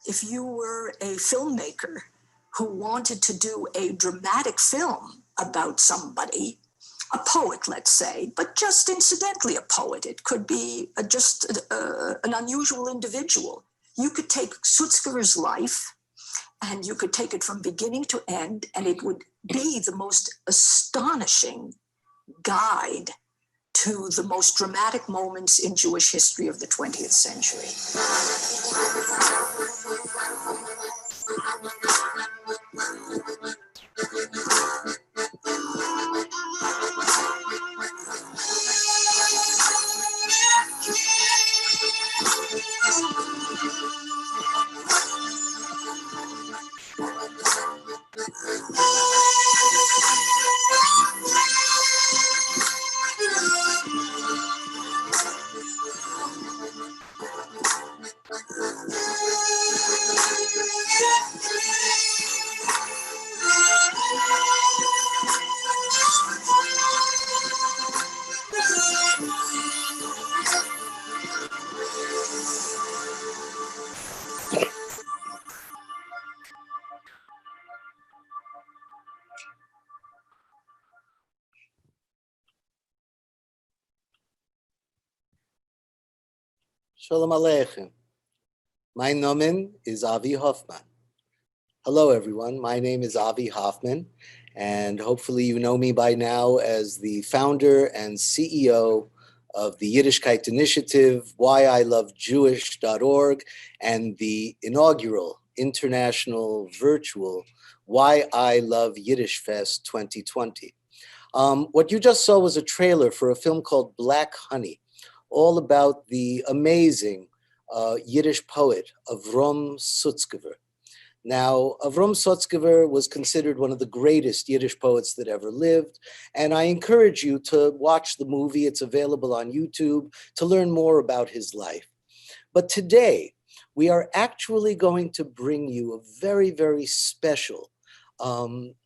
if you were a filmmaker who wanted to do a dramatic film about somebody, a poet, let's say, but just incidentally a poet, it could be just an unusual individual. You could take Sutzkever's life and you could take it from beginning to end, and it would be the most astonishing guide to the most dramatic moments in Jewish history of the 20th century. Shalom Aleichem. My name is Avi Hoffman. Hello, everyone. My name is Avi Hoffman, and hopefully you know me by now as the founder and CEO of the Yiddishkeit Initiative, whyilovejewish.org, and the inaugural international virtual Why I Love YiddishFest 2020. What you just saw was a trailer for a film called Black Honey, all about the amazing Yiddish poet Avrom Sutzkever. Now, Avrom Sutzkever was considered one of the greatest Yiddish poets that ever lived, and I encourage you to watch the movie. It's available on YouTube to learn more about his life. But today, we are actually going to bring you a very, very special poem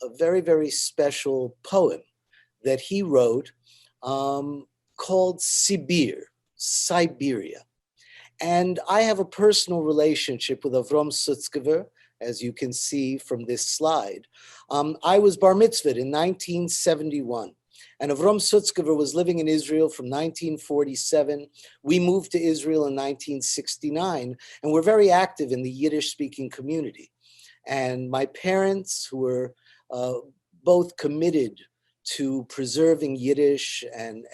that he wrote called SIBIR, Siberia. And I have a personal relationship with Avrom Sutzkever, as you can see from this slide. I was bar mitzvahed in 1971, and Avrom Sutzkever was living in Israel from 1947. We moved to Israel in 1969, and we're very active in the Yiddish-speaking community. And my parents, who were both committed to preserving Yiddish and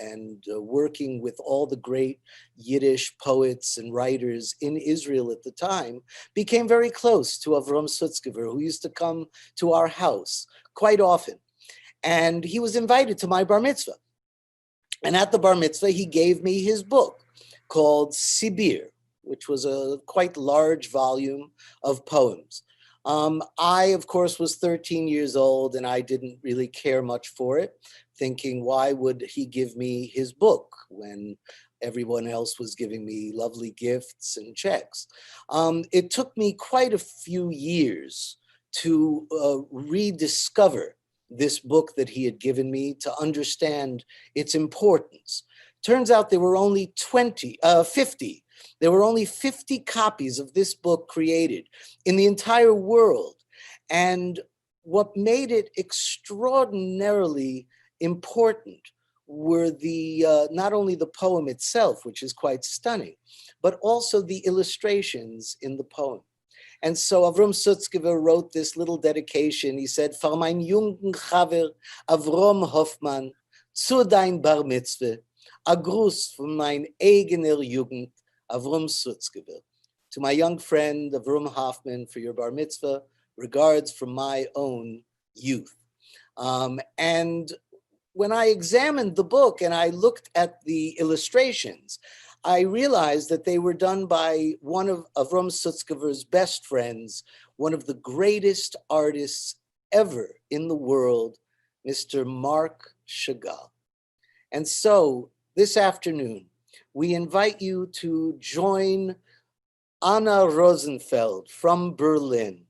working with all the great Yiddish poets and writers in Israel at the time, became very close to Avrom Sutzkever, who used to come to our house quite often. And he was invited to my bar mitzvah. And at the bar mitzvah, he gave me his book called SIBIR, which was a quite large volume of poems. I, of course, was 13 years old, and I didn't really care much for it, thinking, why would he give me his book when everyone else was giving me lovely gifts and checks? It took me quite a few years to rediscover this book that he had given me, to understand its importance. Turns out there were only 50. There were only 50 copies of this book created in the entire world. And what made it extraordinarily important were not only the poem itself, which is quite stunning, but also the illustrations in the poem. And so Avrom Sutzkever wrote this little dedication. He said, "For mein jungen Chaver Avrom Hoffman, zu dein Bar Mitzvah, a Gruß von mein eigener Jugend, Avrom Sutzkever." To my young friend, Avrom Hoffman, for your bar mitzvah, regards from my own youth. And when I examined the book and I looked at the illustrations, I realized that they were done by one of Avrom Sutzkever's best friends, one of the greatest artists ever in the world, Mr. Marc Chagall. And so this afternoon, we invite you to join Anna Rozenfeld from Berlin.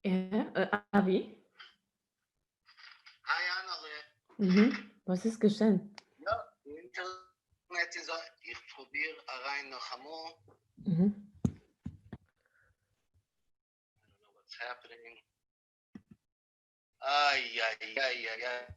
Ja, Avi? Hi Annere. Was ist geschehen? Ja, Internet ist, ich probiere rein noch einmal. I Mhm. don't know what's happening. Ay, ay, ay, ay, ay.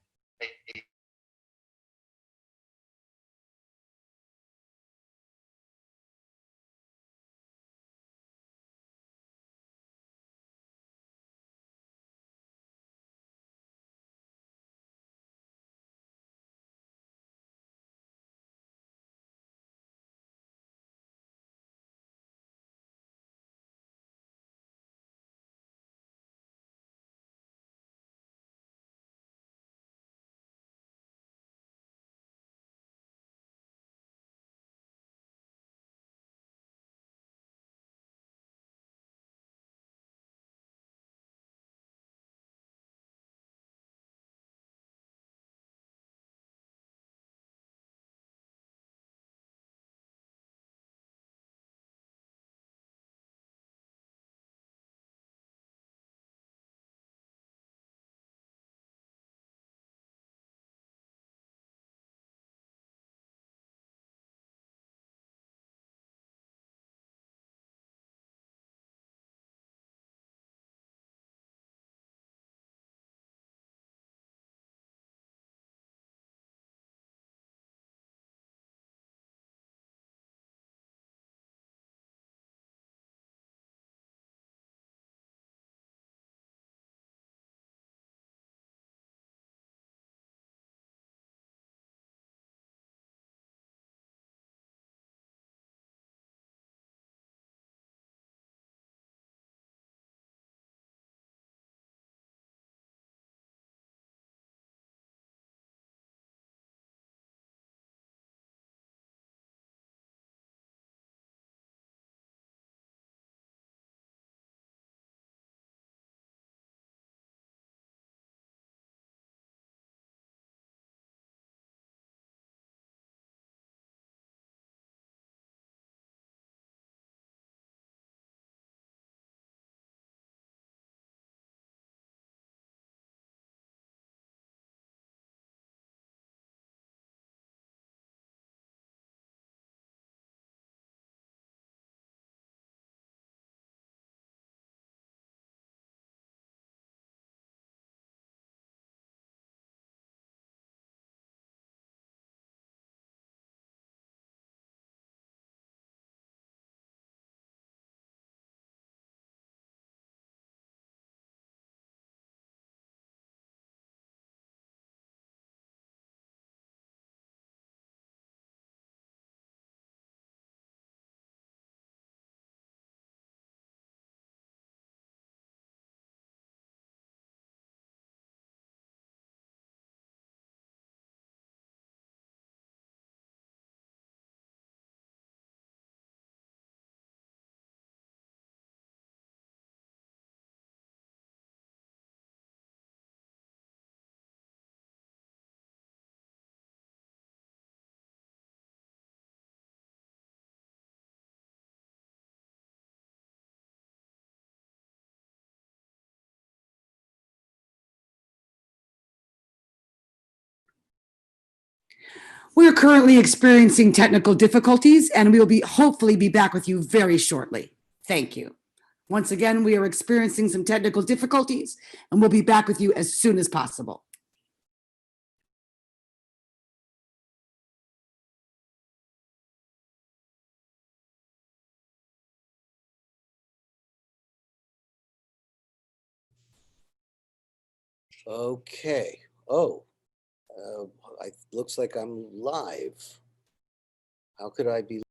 We're currently experiencing technical difficulties and we will hopefully be back with you very shortly. Thank you. Once again, we are experiencing some technical difficulties and we'll be back with you as soon as possible. Okay. Oh, looks like I'm live. How could I be